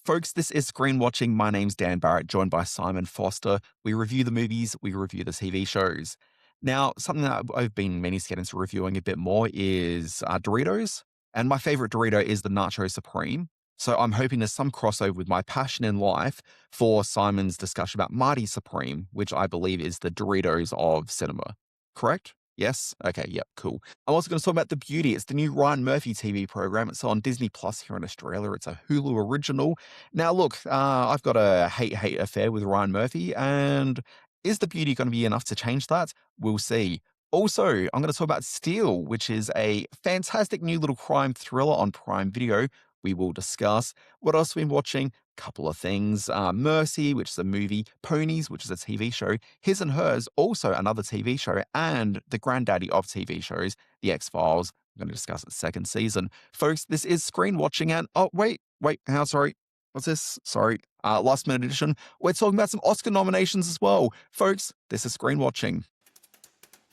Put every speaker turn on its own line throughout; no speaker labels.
Folks, this is Screen Watching. My name's Dan Barrett, joined by Simon Foster. We review the movies, we review the TV shows. Now, something that I've been meaning to get into reviewing a bit more is Doritos. And my favorite Dorito is the Nacho Supreme. So I'm hoping there's some crossover with my passion in life for Simon's discussion about Marty Supreme, which I believe is the Doritos of cinema. Correct? Yes? Okay, yep, cool. I'm also going to talk about The Beauty. It's the new Ryan Murphy TV program. It's on Disney Plus here in Australia. It's a Hulu original. Now, look, I've got a hate affair with Ryan Murphy, and is The Beauty going to be enough to change that? We'll see. Also, I'm going to talk about Steel, which is a fantastic new little crime thriller on Prime Video. We will discuss. What else have we been watching? Couple of things. Mercy, which is a movie. Ponies, which is a TV show. His and Hers, also another TV show. And the granddaddy of TV shows, The X-Files. I'm going to discuss its second season. Folks, this is Screen Watching. And, sorry. What's this? Sorry. Last minute edition. We're talking about some Oscar nominations as well. Folks, this is Screen Watching.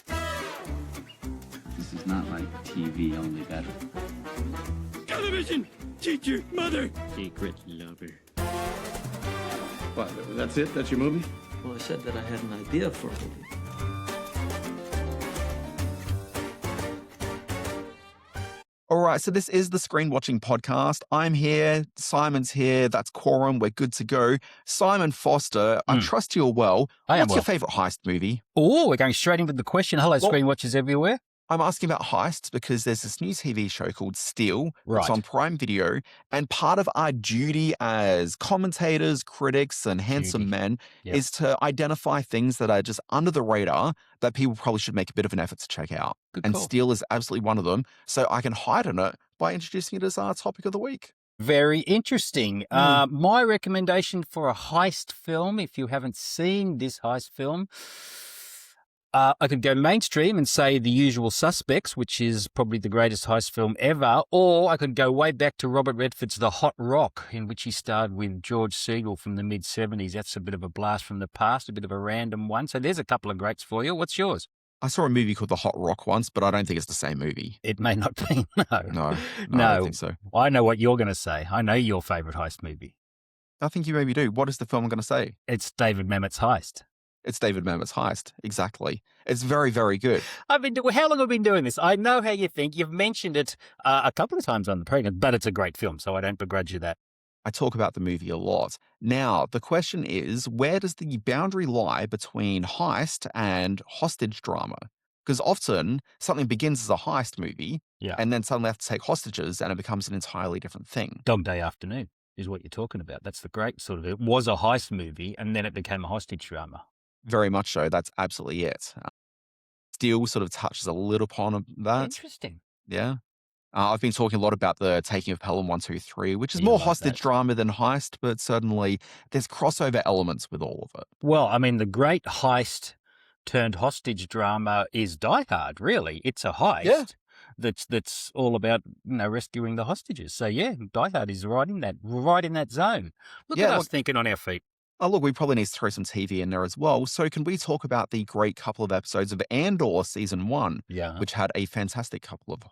This is not like TV, only better.
Television! Teacher, mother!
Secret lover.
What, that's it? That's your movie?
Well, I said that I had an idea for a movie.
All right, so this is the Screen Watching podcast. I'm here. Simon's here. That's quorum. We're good to go. Simon Foster, I trust you're well.
I am
What's
well.
your favorite heist movie?
Oh, we're going straight into the question. Hello, Screen Watchers everywhere.
I'm asking about heists because there's this new TV show called Steel.
Right.
It's on Prime Video. And part of our duty as commentators, critics, and handsome men
Yep.
is to identify things that are just under the radar that people probably should make a bit of an effort to check out.
Good
And
call.
Steel is absolutely one of them. So I can hide in it by introducing it as our topic of the week.
Very interesting. My recommendation for a heist film, if you haven't seen this heist film, I could go mainstream and say The Usual Suspects, which is probably the greatest heist film ever, or I could go way back to Robert Redford's The Hot Rock, in which he starred with George Segal from the mid-70s. That's a bit of a blast from the past, a bit of a random one. So there's a couple of greats for you. What's yours?
I saw a movie called The Hot Rock once, but I don't think it's the same movie.
It may not be. No.
No, I
No.
don't think so.
I know what you're going to say. I know your favourite heist movie.
I think you maybe do. What is the film I'm going to say?
It's David Mamet's Heist.
It's David Mamet's Heist. Exactly. It's very, very good.
How long have I been doing this? I know how you think. You've mentioned it a couple of times on the program, but it's a great film, so I don't begrudge you that.
I talk about the movie a lot. Now, the question is, where does the boundary lie between heist and hostage drama? Because often something begins as a heist movie,
Yeah.
and then suddenly they have to take hostages, and it becomes an entirely different thing.
Dog Day Afternoon is what you're talking about. That's the great sort of, it was a heist movie, and then it became a hostage drama.
Very much so. That's absolutely it. Steel sort of touches a little upon that.
Interesting.
Yeah. I've been talking a lot about the Taking of Pelham 123, which is
You
more
love
hostage
that.
drama than heist, but certainly there's crossover elements with all of it.
Well, I mean, the great heist turned hostage drama is Die Hard, really. It's a heist.
Yeah.
That's all about, rescuing the hostages. So yeah, Die Hard is right in that zone. Look at
Yeah,
us thinking on our feet.
Oh, look, we probably need to throw some TV in there as well. So can we talk about the great couple of episodes of Andor Season 1,
Yeah.
which had a fantastic couple of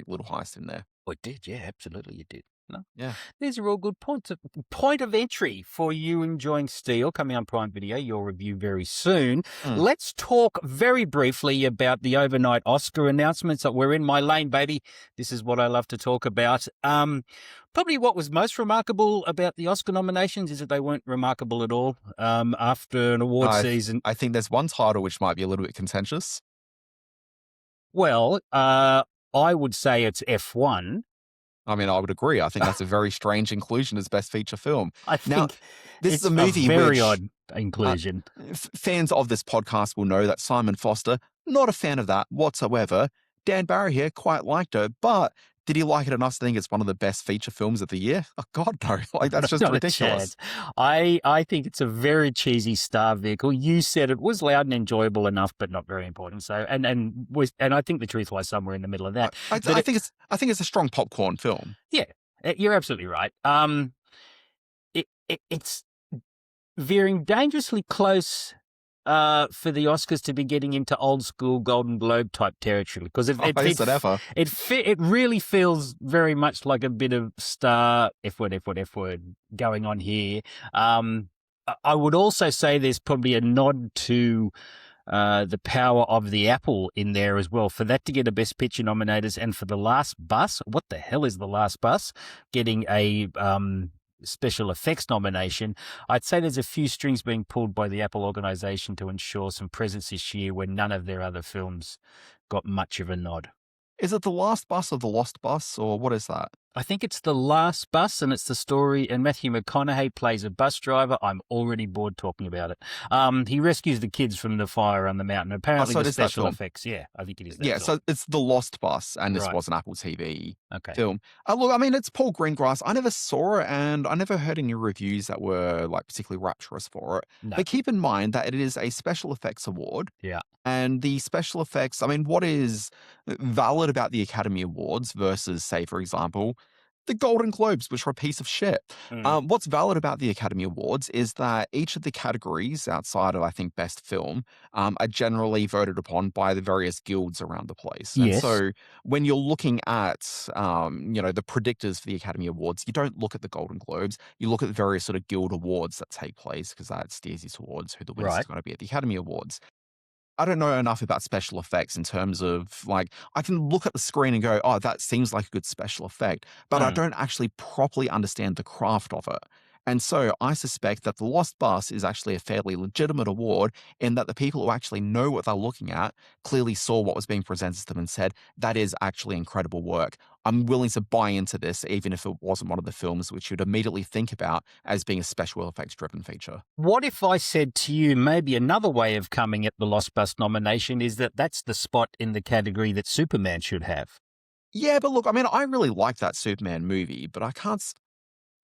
little heists in there?
Oh, it did. Yeah, absolutely it did. No?
Yeah.
These are all good points. Point of entry for you enjoying Steel coming on Prime Video, your review very soon. Let's talk very briefly about the overnight Oscar announcements. We're in my lane, baby. This is what I love to talk about. Probably what was most remarkable about the Oscar nominations is that they weren't remarkable at all after an award season.
I think there's one title which might be a little bit contentious.
Well, I would say it's F1.
I mean, I would agree. I think that's a very strange inclusion as Best Feature Film.
I think
Now, this
it's
is a movie
very
which
odd inclusion.
fans of this podcast will know that Simon Foster, not a fan of that whatsoever. Dan Barry here quite liked it, but did he like it enough to think it's one of the best feature films of the year? Oh, God, no. Like, that's just
Not a
ridiculous.
chance. I think it's a very cheesy star vehicle. You said it was loud and enjoyable enough, but not very important. So, and I think the truth lies somewhere in the middle of that.
I think it's a strong popcorn film.
Yeah, you're absolutely right. It's veering dangerously close for the Oscars to be getting into old school Golden Globe type territory because
Is it ever?
it really feels very much like a bit of star F word going on here. I would also say there's probably a nod to the power of the Apple in there as well. For that to get a Best Picture nominators and for The Last Bus, what the hell is The Last Bus, getting a special effects nomination, I'd say there's a few strings being pulled by the Apple organization to ensure some presence this year when none of their other films got much of a nod.
Is it The Last Bus or The Lost Bus, or what is that?
I think it's The Last Bus, and it's the story, and Matthew McConaughey plays a bus driver. I'm already bored talking about it. He rescues the kids from the fire on the mountain. Apparently,
so it
the
is that
special
film.
effects. Yeah, I think it is that
Yeah,
film.
so it's The Lost Bus, and this
Right.
was an Apple TV
Okay.
film. Look, I mean, it's Paul Greengrass. I never saw it, and I never heard any reviews that were like particularly rapturous for it.
No.
But keep in mind that it is a special effects award.
Yeah.
And the special effects, I mean, what is valid about the Academy Awards versus, say, for example, the Golden Globes, which are a piece of shit. What's valid about the Academy Awards is that each of the categories outside of, I think, Best Film are generally voted upon by the various guilds around the place. And
Yes.
so when you're looking at, the predictors for the Academy Awards, you don't look at the Golden Globes. You look at the various sort of guild awards that take place because that steers you towards who the winner is
Right.
going to be at the Academy Awards. I don't know enough about special effects in terms of like, I can look at the screen and go, oh, that seems like a good special effect, but I don't actually properly understand the craft of it. And so I suspect that The Lost Bus is actually a fairly legitimate award in that the people who actually know what they're looking at clearly saw what was being presented to them and said, that is actually incredible work. I'm willing to buy into this, even if it wasn't one of the films which you'd immediately think about as being a special effects driven feature.
What if I said to you, maybe another way of coming at the Lost Bus nomination is that that's the spot in the category that Superman should have?
Yeah, but look, I mean, I really like that Superman movie, but I can't,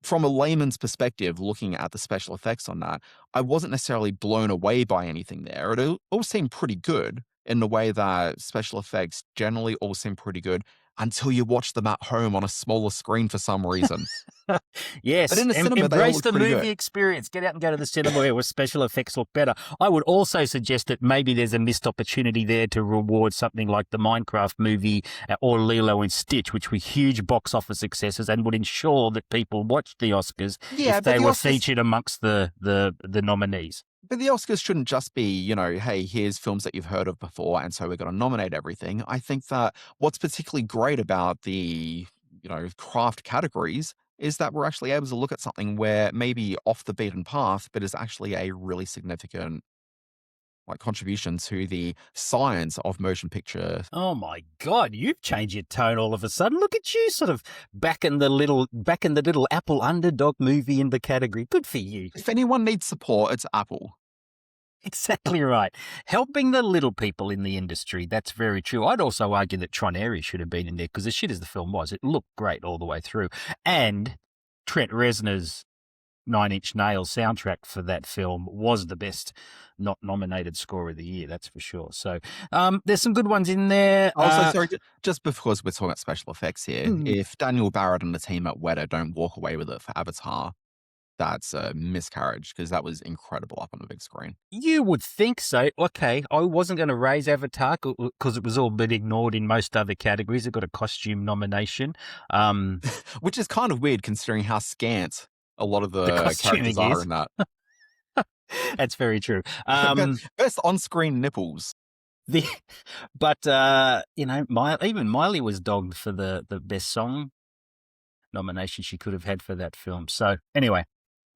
from a layman's perspective, looking at the special effects on that, I wasn't necessarily blown away by anything there. It all seemed pretty good in the way that special effects generally all seem pretty good until you watch them at home on a smaller screen for some reason.
Yes,
But in the cinema, they all
embrace
look
the
pretty
movie
good.
experience. Get out and go to the cinema where special effects look better. I would also suggest that maybe there's a missed opportunity there to reward something like the Minecraft movie or Lilo and Stitch, which were huge box office successes and would ensure that people watched the Oscars
Yeah,
if
but
they
the
were
Oscars-
featured amongst the nominees.
But the Oscars shouldn't just be, hey, here's films that you've heard of before, and so we're going to nominate everything. I think that what's particularly great about the, craft categories is that we're actually able to look at something where maybe off the beaten path, but is actually a really significant contribution to the science of motion picture.
Oh my God, you've changed your tone all of a sudden. Look at you sort of back in the little Apple underdog movie in the category. Good for you.
If anyone needs support, it's Apple.
Exactly right. Helping the little people in the industry. That's very true. I'd also argue that Tron Ares should have been in there because as shit as the film was, it looked great all the way through. And Trent Reznor's Nine Inch Nails soundtrack for that film was the best not nominated score of the year, that's for sure. So there's some good ones in there.
Also, sorry, just because we're talking about special effects here, if Daniel Barrett and the team at Weta don't walk away with it for Avatar, that's a miscarriage because that was incredible up on the big screen.
You would think so. Okay, I wasn't going to raise Avatar because it was all been ignored in most other categories. It got a costume nomination.
Which is kind of weird considering how scant a lot of the
costuming
characters are
is.
in that.
That's very true.
Best on-screen nipples.
But even Miley was dogged for the best song nomination she could have had for that film. So anyway,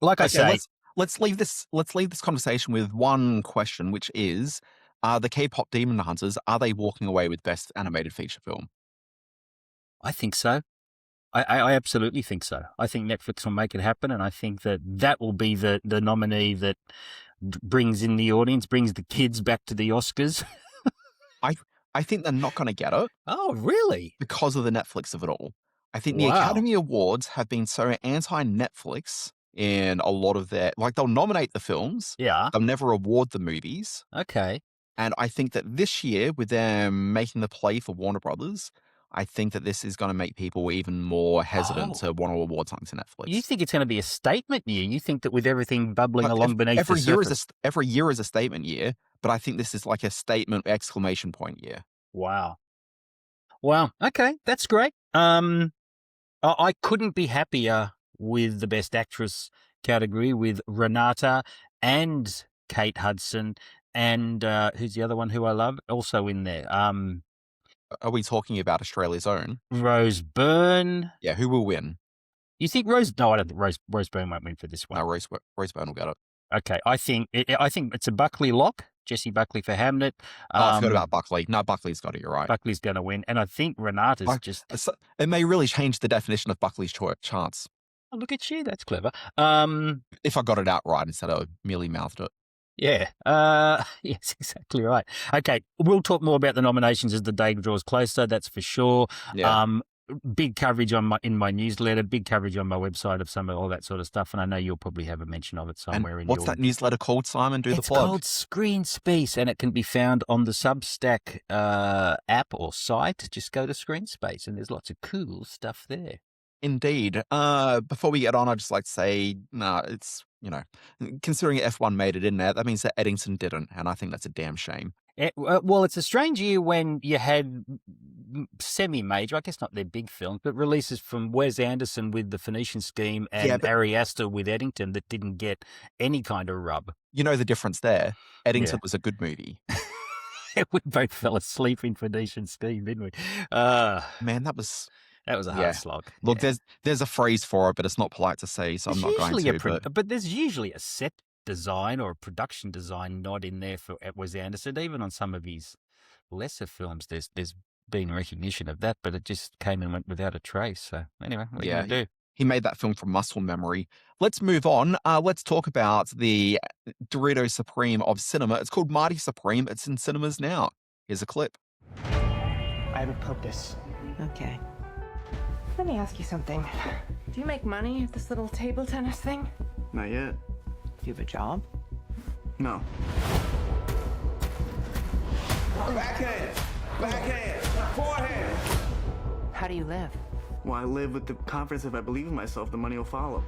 like I say,
let's leave this conversation with one question, which is, the K-pop Demon Hunters, are they walking away with best animated feature film?
I think so. I absolutely think so. I think Netflix will make it happen, and I think that will be the nominee that brings in the audience, brings the kids back to the Oscars.
I think they're not going to get it.
Oh, really?
Because of the Netflix of it all. I think the
Wow.
Academy Awards have been so anti-Netflix in a lot of their, they'll nominate the films,
Yeah.
they'll never award the movies.
Okay.
And I think that this year, with them making the play for Warner Brothers, I think that this is going to make people even more hesitant to want to award something to Netflix.
You think it's going to be a statement year? You think that with everything bubbling
But
along beneath the
every year
surface?
every year is a statement year, but I think this is like a statement exclamation point year.
Wow. Okay, that's great. I couldn't be happier with the Best Actress category with Renata and Kate Hudson and who's the other one who I love? Also in there.
Are we talking about Australia's own?
Rose Byrne.
Yeah, who will win?
You think Rose? No, I don't think Rose Byrne won't win for this one.
No, Rose Byrne will get it.
Okay, I think it's a Buckley lock. Jesse Buckley for Hamnet.
I forgot about Buckley. No, Buckley's got it. You're right.
Buckley's going to win, and I think Renata's just.
It may really change the definition of Buckley's chance.
Oh, look at you. That's clever.
If I got it out right instead of merely mouthed it.
Yeah. Yes, exactly right. Okay, we'll talk more about the nominations as the day draws closer. That's for sure.
Yeah.
Big coverage in my newsletter, big coverage on my website of some of all that sort of stuff, and I know you'll probably have a mention of it somewhere.
And what's that newsletter called, Simon?
It's called Screen Space, and it can be found on the Substack app or site. Just go to Screen Space, and there's lots of cool stuff there.
Indeed. Before we get on, I'd just like to say, it's, considering F1 made it in there, that means that Eddington didn't, and I think that's a damn shame.
Well, it's a strange year when you had semi-major, I guess not their big films, but releases from Wes Anderson with The Phoenician Scheme and Ari Aster with Eddington that didn't get any kind of rub.
You know the difference there. Eddington was a good movie.
We both fell asleep in Phoenician Scheme, didn't we?
Man, that was
a hard slog.
Look, there's a phrase for it, but it's not polite to say, so I'm not going to.
But there's usually a set design or a production design nod in there for Wes Anderson. Even on some of his lesser films, there's been recognition of that, but it just came and went without a trace. So anyway, what are you going to do?
He made that film from muscle memory. Let's move on. Let's talk about the Weirdo Supreme of cinema. It's called Marty Supreme. It's in cinemas now. Here's a clip.
I have a purpose.
Okay. Let me ask you something. Do you make money at this little table tennis thing?
Not yet.
Do you have a job?
No.
Backhand! Backhand! Forehand!
How do you live?
Well, I live with the confidence if I believe in myself, the money will follow.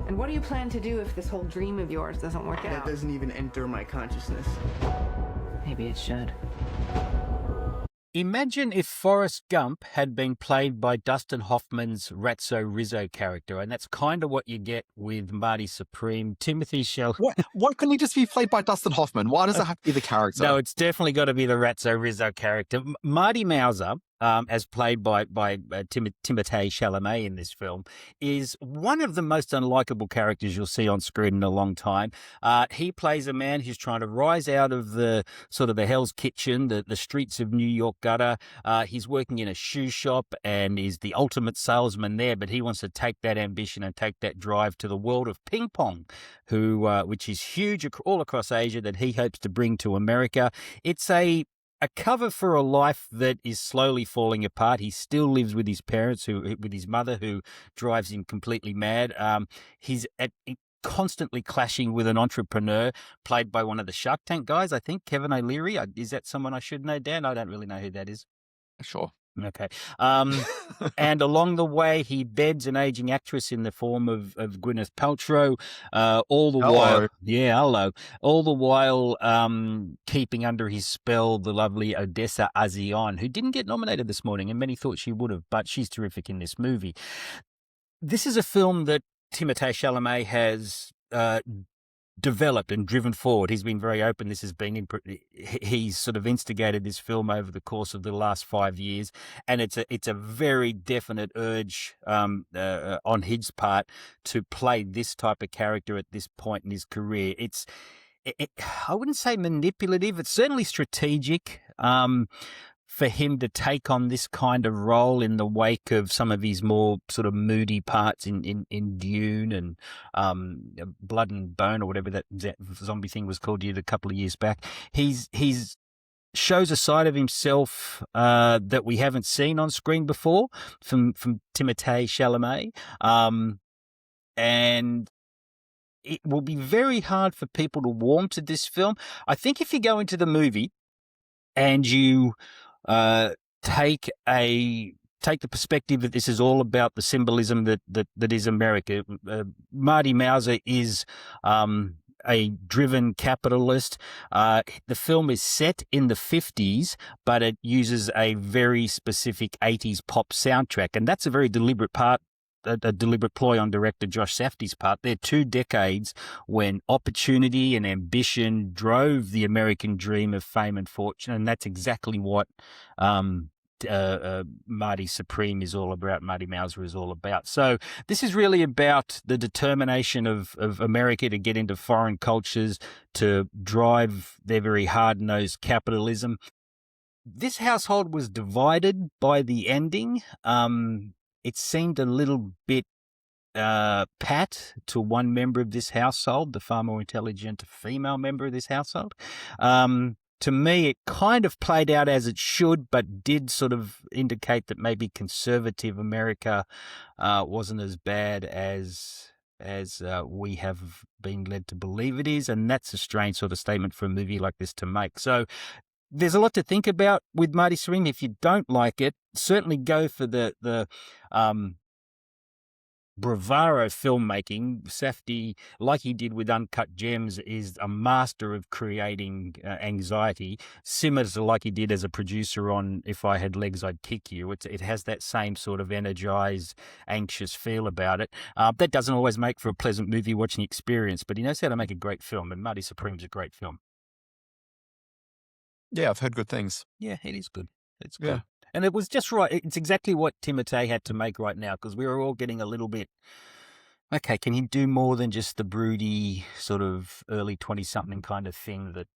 And what do you plan to do if this whole dream of yours doesn't work
That
out?
doesn't even enter my consciousness.
Maybe it should.
Imagine if Forrest Gump had been played by Dustin Hoffman's Ratso Rizzo character, and that's kind of what you get with Marty Supreme. Timothy Chalamet.
Why couldn't he just be played by Dustin Hoffman? Why does it have to be the character?
No, it's definitely got to be the Ratso Rizzo character. Marty Mauser, as played by Timothée Chalamet in this film, is one of the most unlikable characters you'll see on screen in a long time. He plays a man who's trying to rise out of the sort of the Hell's Kitchen, the streets of New York gutter. He's working in a shoe shop and is the ultimate salesman there, but he wants to take that ambition and take that drive to the world of ping pong, which is huge all across Asia, that he hopes to bring to America. It's a cover for a life that is slowly falling apart. He still lives with his parents, with his mother, who drives him completely mad. He's constantly clashing with an entrepreneur played by one of the Shark Tank guys, I think, Kevin O'Leary. Is that someone I should know, Dan? I don't really know who that is.
Sure.
Okay. And along the way, he beds an aging actress in the form of Gwyneth Paltrow, all the while. Yeah, hello. All the while keeping under his spell the lovely Odessa Azion, who didn't get nominated this morning, and many thought she would have, but she's terrific in this movie. This is a film that Timothée Chalamet has developed and driven forward. He's been very open. He's sort of instigated this film over the course of the last 5 years, and it's a very definite urge on his part to play this type of character at this point in his career. I wouldn't say manipulative. It's certainly strategic. For him to take on this kind of role in the wake of some of his more sort of moody parts in Dune and Blood and Bone, or whatever that zombie thing was called a couple of years back. He's shows a side of himself that we haven't seen on screen before from Timothée Chalamet, and it will be very hard for people to warm to this film. I think if you go into the movie and you take the perspective that this is all about the symbolism that is America. Marty Mauser is a driven capitalist. The film is set in the 50s, but it uses a very specific 80s pop soundtrack, and that's a very deliberate ploy on director Josh Safdie's part. They're 2 decades when opportunity and ambition drove the American dream of fame and fortune, and that's exactly what Marty Supreme is all about, Marty Mauser is all about. So this is really about the determination of America to get into foreign cultures, to drive their very hard-nosed capitalism. This household was divided by the ending. It seemed a little bit pat to one member of this household, the far more intelligent female member of this household. To me, it kind of played out as it should, but did sort of indicate that maybe conservative America wasn't as bad as we have been led to believe it is, and that's a strange sort of statement for a movie like this to make. So there's a lot to think about with Marty Supreme. If you don't like it, certainly go for the bravado filmmaking. Safdie, like he did with Uncut Gems, is a master of creating anxiety, similar to like he did as a producer on If I Had Legs, I'd Kick You. It has that same sort of energized, anxious feel about it. That doesn't always make for a pleasant movie watching experience, but he knows how to make a great film, and Marty Supreme's a great film.
Yeah, I've heard good things.
Yeah, it is good. It's good.
Yeah.
And it was just right. It's exactly what Timothée had to make right now, because we were all getting a little bit, okay, can he do more than just the broody sort of early 20-something kind of thing that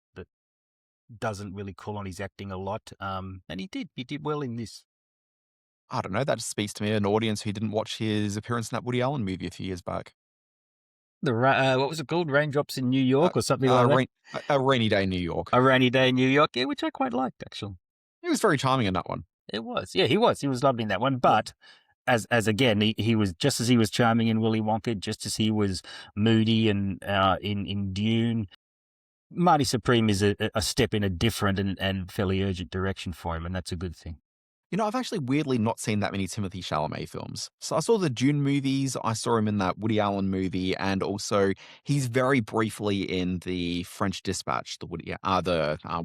doesn't really call on his acting a lot? And he did. He did well in this.
I don't know. That just speaks to me, an audience who didn't watch his appearance in that Woody Allen movie a few years back.
What was it called? Raindrops in New York or something like that?
A Rainy Day in New York.
A Rainy Day in New York, yeah, which I quite liked, actually.
He was very charming in that one.
It was. Yeah, he was. He was lovely in that one. But as again, he was just as he was charming in Willy Wonka, just as he was moody and in Dune. Marty Supreme is a step in a different and fairly urgent direction for him, and that's a good thing.
You know, I've actually weirdly not seen that many Timothée Chalamet films. So I saw the Dune movies, I saw him in that Woody Allen movie, and also he's very briefly in the French Dispatch, the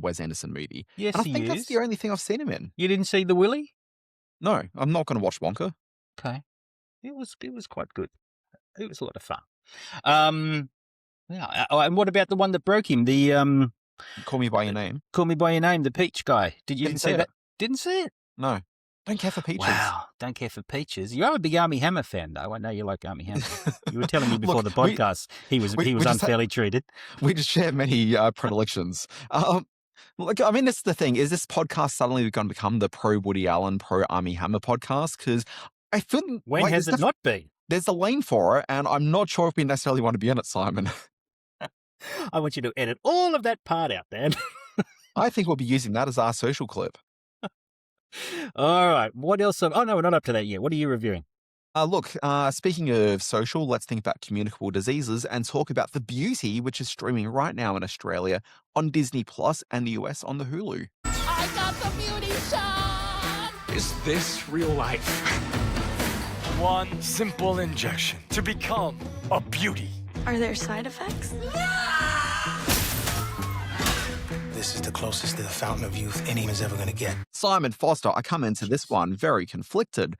Wes Anderson movie.
Yes,
and I think that's the only thing I've seen him in.
You didn't see the Willy?
No, I'm not going to watch Wonka.
Okay, it was quite good. It was a lot of fun. Yeah. And what about the one that broke him? The
Call Me by Your Name.
Call Me by Your Name, the Peach guy. Didn't see that? Didn't see it.
No. Don't care for peaches.
Wow, don't care for peaches. You are a big Armie Hammer fan, though. I know you like Armie Hammer. You were telling me before the podcast he was unfairly treated.
We just share many predilections. Look, I mean, that's the thing. Is this podcast suddenly going to become the pro Woody Allen, pro Armie Hammer podcast? Because I feel
when has it not been?
There's a lane for it, and I'm not sure if we necessarily want to be in it, Simon.
I want you to edit all of that part out, Dan.
I think we'll be using that as our social clip.
All right. What else? Oh, no, we're not up to that yet. What are you reviewing?
Look, speaking of social, let's think about communicable diseases and talk about The Beauty, which is streaming right now in Australia on Disney Plus and the US on the Hulu.
I got the beauty shot!
Is this real life? One simple injection to become a beauty.
Are there side effects?
This is the closest to the fountain of youth anyone's ever going to get.
Simon Foster, I come into this one very conflicted.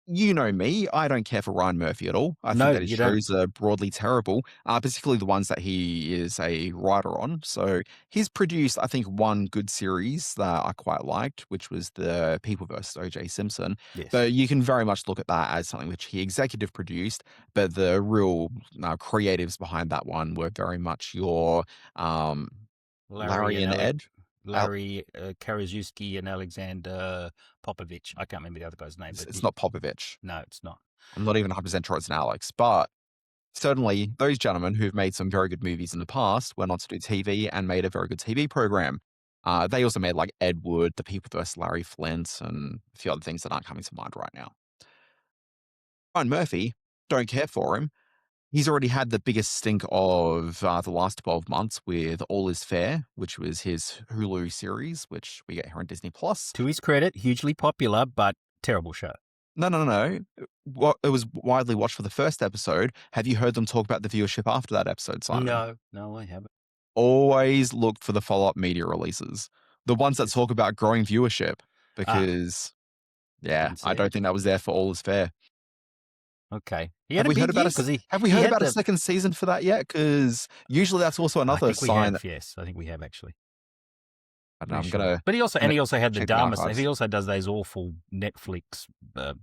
You know me, I don't care for Ryan Murphy at all. I think that his shows are broadly terrible, particularly the ones that he is a writer on. So he's produced, I think, one good series that I quite liked, which was the People vs. O.J. Simpson.
Yes.
But you can very much look at that as something which he executive produced, but the real creatives behind that one were very much your Larry and Ed.
Larry Karaszewski and Alexander Popovich. I can't remember the other guy's name. But
it's not Popovich.
No, it's not.
I'm not even 100% sure it's an Alex, but certainly those gentlemen who've made some very good movies in the past went on to do TV and made a very good TV program. They also made like Ed Wood, The People vs. Larry Flint, and a few other things that aren't coming to mind right now. Ryan Murphy, don't care for him. He's already had the biggest stink of the last 12 months with All Is Fair, which was his Hulu series, which we get here on Disney Plus.
To his credit, hugely popular, but terrible show.
No. It was widely watched for the first episode. Have you heard them talk about the viewership after that episode, Simon?
No, I haven't.
Always look for the follow-up media releases. The ones that talk about growing viewership, because, I don't think that was there for All Is Fair.
Okay.
Have we heard about a second season for that yet? Because usually that's also another sign.
Yes, I think we have actually.
I don't know, I'm gonna.
But he also had the
check the
Dharma stuff.
archives.
He also does those awful Netflix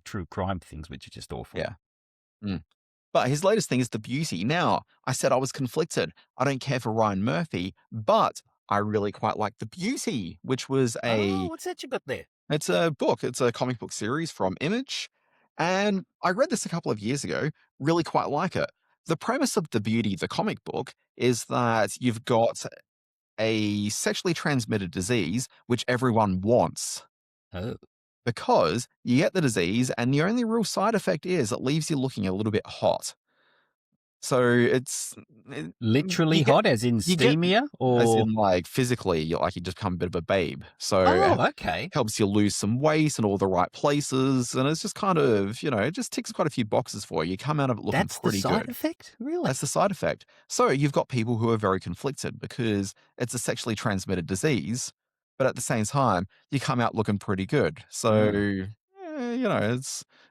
true crime things, which are just awful.
Yeah. But his latest thing is The Beauty. Now, I said I was conflicted. I don't care for Ryan Murphy, but I really quite like The Beauty, which was
what's that you got there?
It's a book. It's a comic book series from Image. And I read this a couple of years ago, really quite like it. The premise of The Beauty, the comic book, is that you've got a sexually transmitted disease, which everyone wants.
Oh.
Because you get the disease, and the only real side effect is it leaves you looking a little bit hot. So it's
literally hot, as in steamier, or
as in like physically, you just become a bit of a babe. So
okay,
helps you lose some weight in all the right places, and it's just kind of it just ticks quite a few boxes for you. You come out of it looking pretty good.
That's the side effect, really.
That's the side effect. So you've got people who are very conflicted because it's a sexually transmitted disease, but at the same time, you come out looking pretty good. So.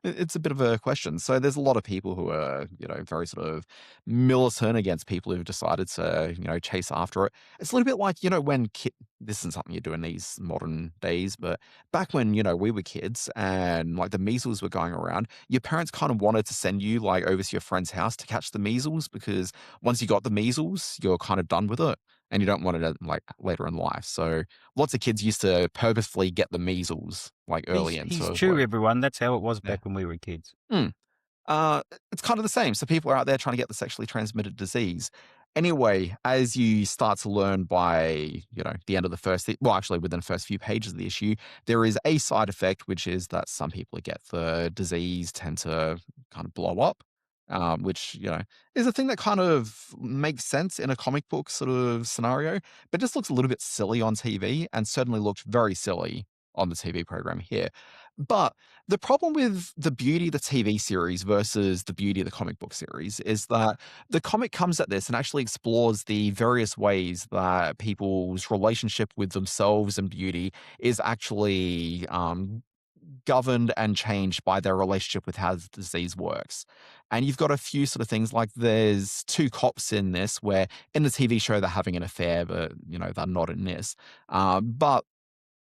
It's a bit of a question. So there's a lot of people who are, very sort of militant against people who've decided to, chase after it. It's a little bit like, when this isn't something you do in these modern days, but back when, we were kids and like the measles were going around, your parents kind of wanted to send you like over to your friend's house to catch the measles because once you got the measles, you're kind of done with it. And you don't want it like later in life. So lots of kids used to purposefully get the measles like early in.
He's true, everyone. That's how it was back when we were kids.
It's kind of the same. So people are out there trying to get the sexually transmitted disease. Anyway, as you start to learn by, the end of the first, actually within the first few pages of the issue, there is a side effect, which is that some people who get the disease tend to kind of blow up. Which, is a thing that kind of makes sense in a comic book sort of scenario, but just looks a little bit silly on TV and certainly looked very silly on the TV program here. But the problem with The Beauty, the TV series versus The Beauty, the comic book series is that the comic comes at this and actually explores the various ways that people's relationship with themselves and beauty is actually, governed and changed by their relationship with how the disease works. And you've got a few sort of things like there's two cops in this where in the TV show they're having an affair, but they're not in this. But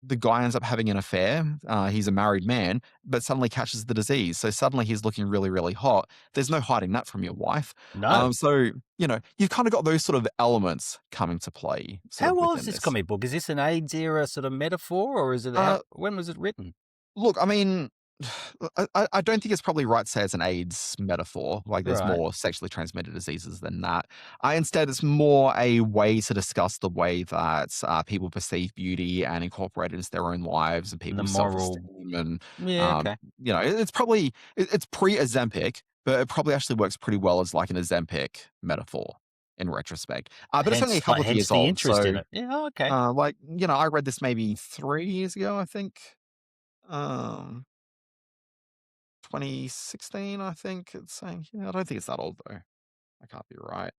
the guy ends up having an affair. He's a married man, but suddenly catches the disease. So suddenly he's looking really, really hot. There's no hiding that from your wife.
No.
So, you've kind of got those sort of elements coming to play.
How old is this comic book? Is this an AIDS era sort of metaphor, or is it when was it written?
Look, I mean, I don't think it's probably right to say it's an AIDS metaphor. Like there's more sexually transmitted diseases than that. Instead, it's more a way to discuss the way that people perceive beauty and incorporate it into their own lives and people's self-esteem. And, it's pre-Ozempic, but it probably actually works pretty well as like an Ozempic metaphor in retrospect. But it's only a couple of years old.
Interest in it. Yeah, okay.
I read this maybe 3 years ago, I think. 2016, I think it's saying. I don't think it's that old though. I can't be right.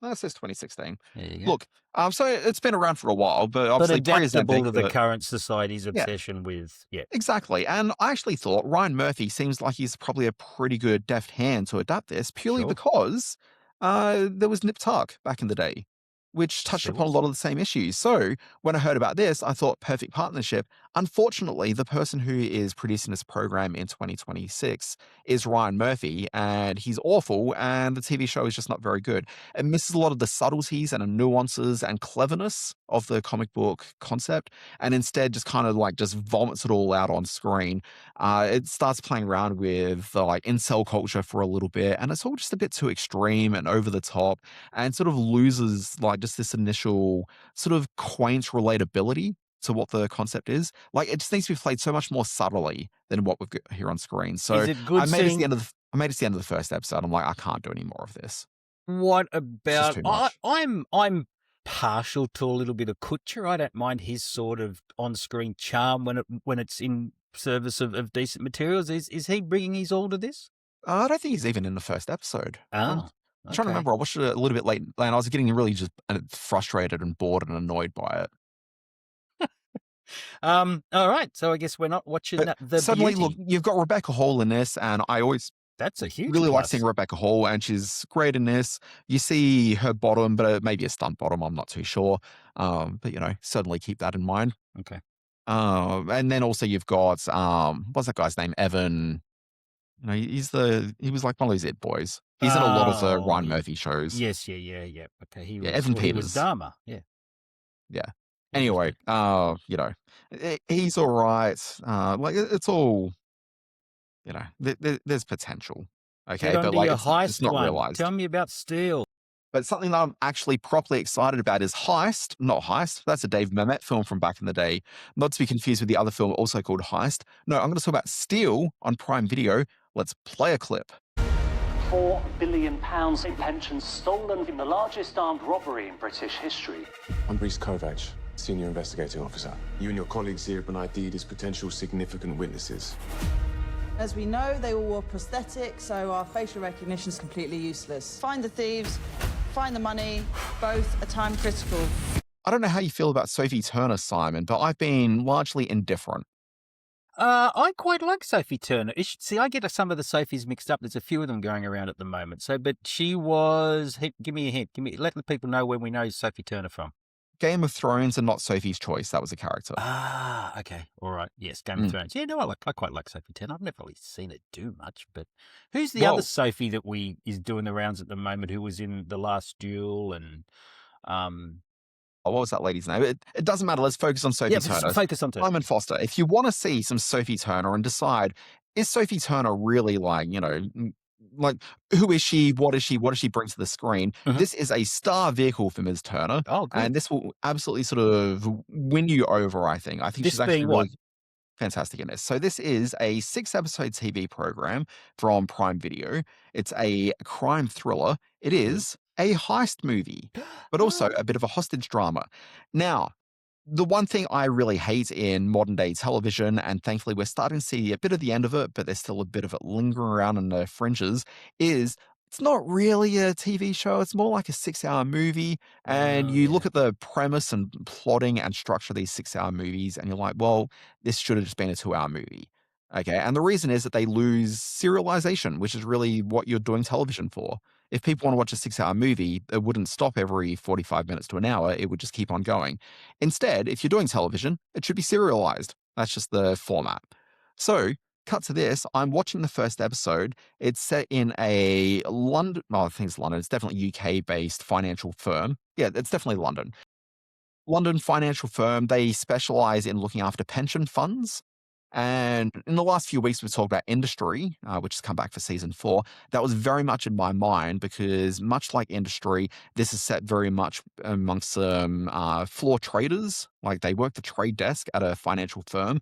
No, it says 2016.
There you go.
Look, so it's been around for a while, but obviously
adaptable to the current society's obsession with.
Exactly. And I actually thought Ryan Murphy seems like he's probably a pretty good deft hand to adapt this purely because there was Nip Tuck back in the day, which touched upon a lot of the same issues. So when I heard about this, I thought perfect partnership. Unfortunately, the person who is producing this program in 2026 is Ryan Murphy, and he's awful, and the TV show is just not very good. It misses a lot of the subtleties and the nuances and cleverness of the comic book concept, and instead just kind of like just vomits it all out on screen. It starts playing around with like incel culture for a little bit, and it's all just a bit too extreme and over the top, and sort of loses like just this initial sort of quaint relatability to what the concept is. Like it just needs to be played so much more subtly than what we've got here on screen. So
is it good
I made it to the end of the I made it to the end of the first episode. I'm like, I can't do any more of this.
What
It's just
about
too much.
I'm partial to a little bit of Kutcher. I don't mind his sort of on-screen charm when it's in service of decent materials. Is he bringing his all to this?
I don't think he's even in the first episode. I'm trying to
Okay.
remember. I watched it a little bit late, and I was getting really just frustrated and bored and annoyed by it.
All right. So I guess we're not watching
But
The
suddenly,
Beauty.
look, you've got Rebecca Hall in this, and I always
That's a huge
really like
plus.
seeing Rebecca Hall, and she's great in this. You see her bottom, but it may be a stunt bottom. I'm not too sure. But certainly keep that in mind.
Okay.
And then also you've got what's that guy's name? Evan. He was like one of those It boys. He's in a lot of the Ryan Murphy shows.
Yes, yeah. Okay, he was
Evan
he was
Peters.
Dharma. Yeah.
Anyway, he's all right. Like it's all, there's potential. Okay,
Get
but
onto
like
your
it's
heist
not
one.
realized.
Tell me about Steel.
But something that I'm actually properly excited about is Heist, not Heist. That's a Dave Mamet film from back in the day. Not to be confused with the other film also called Heist. No, I'm going to talk about Steel on Prime Video. Let's play a clip.
£4 billion in pensions stolen in the largest armed robbery in British history.
I'm Reese Kovacs, Senior Investigating Officer. You and your colleagues here have been ID'd as potential significant witnesses.
As we know, they all wore prosthetics, so our facial recognition is completely useless. Find the thieves, find the money, both are time critical.
I don't know how you feel about Sophie Turner, Simon, but I've been largely indifferent.
I quite like Sophie Turner. See, I get some of the Sophies mixed up. There's a few of them going around at the moment. But she was. Give me a hint. Let the people know where we know Sophie Turner from.
Game of Thrones and not Sophie's Choice. That was a character.
Okay. All right. Yes, Game of Thrones. Yeah, no, I quite like Sophie Turner. I've never really seen it do much, but who's the other Sophie that is doing the rounds at the moment who was in The Last Duel and
what was that lady's name? It doesn't matter. Let's focus on Sophie Turner.
Focus on Turner.
Simon Foster. If you want to see some Sophie Turner and decide, is Sophie Turner really like who is she? What is she? What does she bring to the screen?
Mm-hmm.
This is a star vehicle for Ms. Turner.
Oh, good.
And this will absolutely sort of win you over, I think. I think
This
she's actually
being
really
what?
fantastic in this. So this is a 6-episode TV program from Prime Video. It's a crime thriller. It is a heist movie, but also a bit of a hostage drama. Now, the one thing I really hate in modern day television, and thankfully we're starting to see a bit of the end of it, but there's still a bit of it lingering around in the fringes, is it's not really a TV show. It's more like a 6-hour movie. And you look at the premise and plotting and structure of these 6-hour movies, and you're like, well, this should have just been a 2-hour movie. Okay. And the reason is that they lose serialization, which is really what you're doing television for. If people want to watch a 6-hour movie, it wouldn't stop every 45 minutes to an hour. It would just keep on going. Instead, if you're doing television, it should be serialized. That's just the format. So, cut to this. I'm watching the first episode. It's set in a London, I think it's London. It's definitely UK-based financial firm. Yeah, it's definitely London. London financial firm. They specialize in looking after pension funds. And in the last few weeks, we've talked about Industry, which has come back for season 4. That was very much in my mind because much like Industry, this is set very much amongst some floor traders. Like they work the trade desk at a financial firm.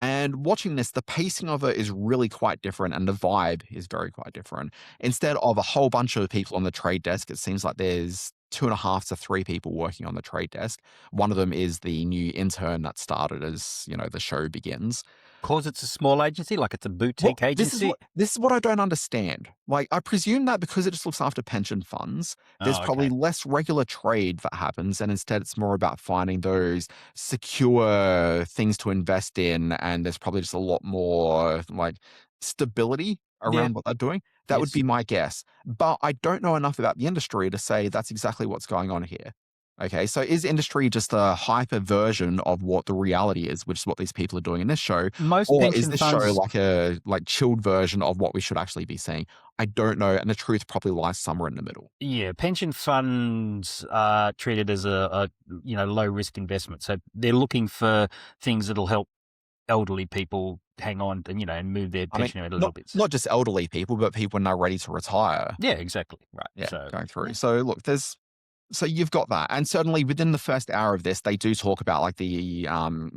And watching this, the pacing of it is really quite different and the vibe is very quite different. Instead of a whole bunch of people on the trade desk, it seems like there's 2.5 to 3 people working on the trade desk. One of them is the new intern that started as, the show begins.
Because it's a small agency, like it's a boutique agency?
This is what I don't understand. Like, I presume that because it just looks after pension funds, there's probably less regular trade that happens, and instead it's more about finding those secure things to invest in, and there's probably just a lot more, like, stability around what they're doing. That would be my guess. But I don't know enough about the industry to say that's exactly what's going on here. Okay, so is Industry just a hyper version of what the reality is, which is what these people are doing in this show? Or is this show like a chilled version of what we should actually be seeing? I don't know, and the truth probably lies somewhere in the middle.
Yeah, pension funds are treated as a low risk investment, so they're looking for things that'll help elderly people hang on and and move their pension a little bit.
Not just elderly people, but people now ready to retire.
Yeah, exactly. Right.
Yeah,
So,
going through. So look, there's So you've got that. And certainly within the first hour of this, they do talk about like the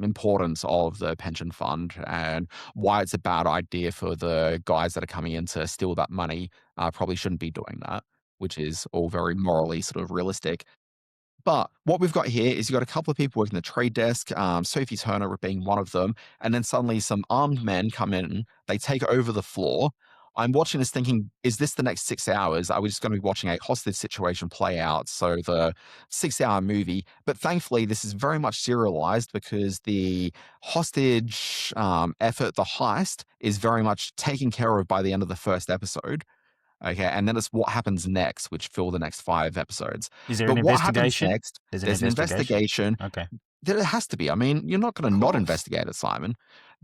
importance of the pension fund and why it's a bad idea for the guys that are coming in to steal that money. Probably shouldn't be doing that, which is all very morally sort of realistic. But what we've got here is you've got a couple of people working the trade desk, Sophie Turner being one of them, and then suddenly some armed men come in, they take over the floor. I'm watching this thinking, is this the next 6 hours? Are we just going to be watching a hostage situation play out? So the 6 hour movie. But thankfully, this is very much serialized because the hostage effort, the heist, is very much taken care of by the end of the first episode. Okay, and then it's what happens next, which fill the next 5 episodes.
Is there
But
an
what happens
investigation?
next,
There's
an investigation.
Okay.
There has to be. I mean, you're not going to not investigate it, Simon.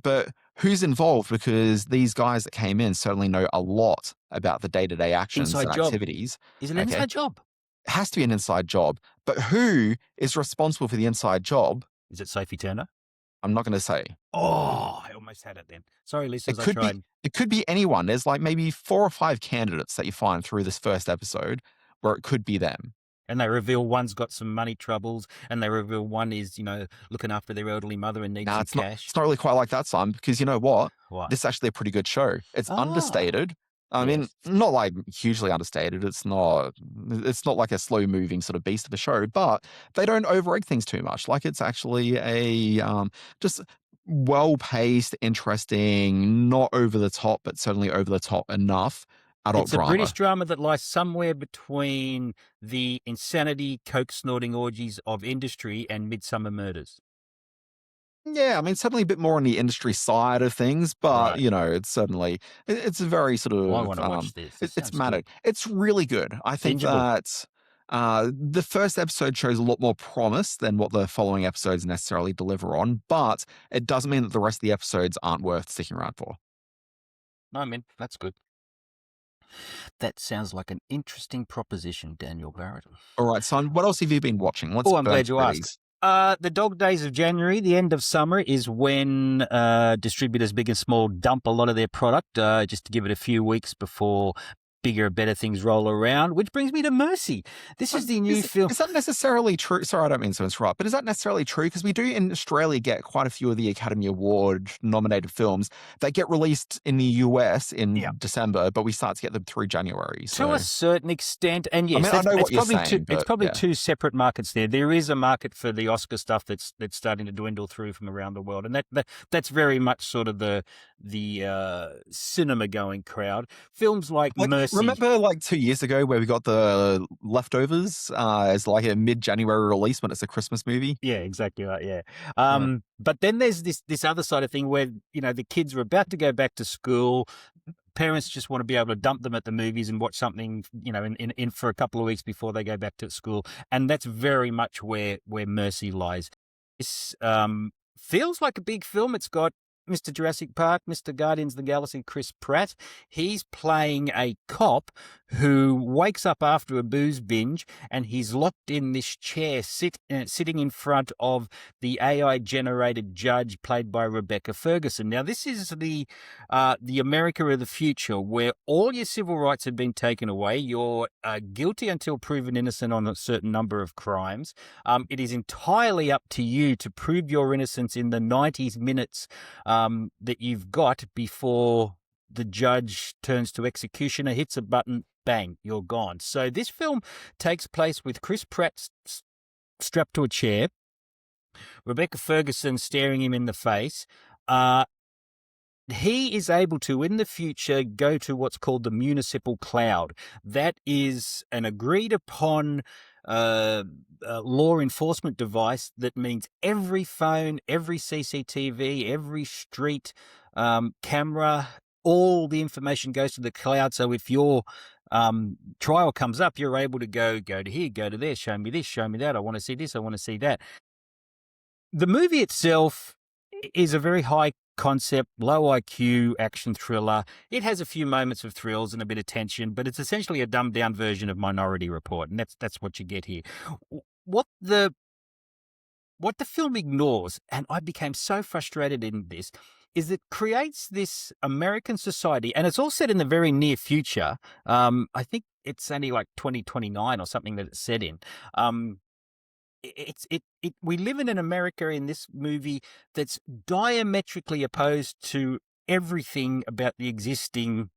But who's involved? Because these guys that came in certainly know a lot about the day-to-day actions
Inside
and
job.
activities.
Is it an inside job?
It has to be an inside job. But who is responsible for the inside job?
Is it Sophie Turner?
I'm not going to say.
Oh, I almost had it then. Sorry, listeners, I tried.
It could be anyone. There's like maybe 4 or 5 candidates that you find through this first episode where it could be them.
And they reveal one's got some money troubles, and they reveal one is, looking after their elderly mother and needs some cash.
It's not really quite like that, Simon, because you know what?
What?
This is actually a pretty good show. It's understated. I mean,
Yes.
not like hugely understated. It's not like a slow moving sort of beast of a show, but they don't overegg things too much. Like it's actually a just well paced, interesting, not over the top, but certainly over the top enough adult
It's a
drama.
British drama that lies somewhere between the insanity, coke snorting orgies of industry and Midsummer Murders.
Yeah, I mean, certainly a bit more on the industry side of things, but
Right.
it's certainly it's a very sort of
Well, I want to watch this. This
it's
sounds
mattered.
good.
It's really good. I think
Bingeable.
that the first episode shows a lot more promise than what the following episodes necessarily deliver on, but it doesn't mean that the rest of the episodes aren't worth sticking around for.
No, I mean, that's good. That sounds like an interesting proposition, Daniel Barrett.
All right, son, what else have you been watching? Let's
Oh, I'm
burn
glad you
through
asked.
these.
The dog days of January, the end of summer, is when distributors big and small dump a lot of their product just to give it a few weeks before bigger, better things roll around, which brings me to Mercy. This is the new film.
Is that necessarily true? Sorry, I don't mean to interrupt, but is that necessarily true? Because we do in Australia get quite a few of the Academy Award nominated films that get released in the US in December, but we start to get them through January. So.
To a certain extent, and yes,
I mean, I know what you're
probably
saying,
it's
but,
probably
yeah.
two separate markets there. There is a market for the Oscar stuff that's starting to dwindle through from around the world, and that's very much sort of the cinema going crowd. Films like Mercy.
Remember like 2 years ago where we got the Leftovers as like a mid-January release when it's a Christmas movie?
Yeah, exactly right. Yeah. But then there's this other side of thing where, the kids are about to go back to school. Parents just want to be able to dump them at the movies and watch something, in for a couple of weeks before they go back to school. And that's very much where Mercy lies. This feels like a big film. It's got Mr. Jurassic Park, Mr. Guardians of the Galaxy, Chris Pratt. He's playing a cop who wakes up after a booze binge and he's locked in this chair sitting in front of the AI-generated judge played by Rebecca Ferguson. Now, this is the America of the future where all your civil rights have been taken away. You're guilty until proven innocent on a certain number of crimes. It is entirely up to you to prove your innocence in the 90 minutes that you've got before the judge turns to executioner, hits a button, bang, you're gone. So this film takes place with Chris Pratt strapped to a chair, Rebecca Ferguson staring him in the face. He is able to, in the future, go to what's called the municipal cloud. That is an agreed upon law enforcement device that means every phone, every CCTV, every street camera, all the information goes to the cloud. So if your trial comes up, you're able to go to here, go to there, show me this, show me that. I want to see this, I want to see that. The movie itself is a very high concept, low IQ action thriller. It has a few moments of thrills and a bit of tension, but it's essentially a dumbed down version of Minority Report, and that's what you get here. What the film ignores, and I became so frustrated in this, is it creates this American society, and it's all set in the very near future. I think it's only like 2029 or something that it's set in. We live in an America in this movie that's diametrically opposed to everything about the existing,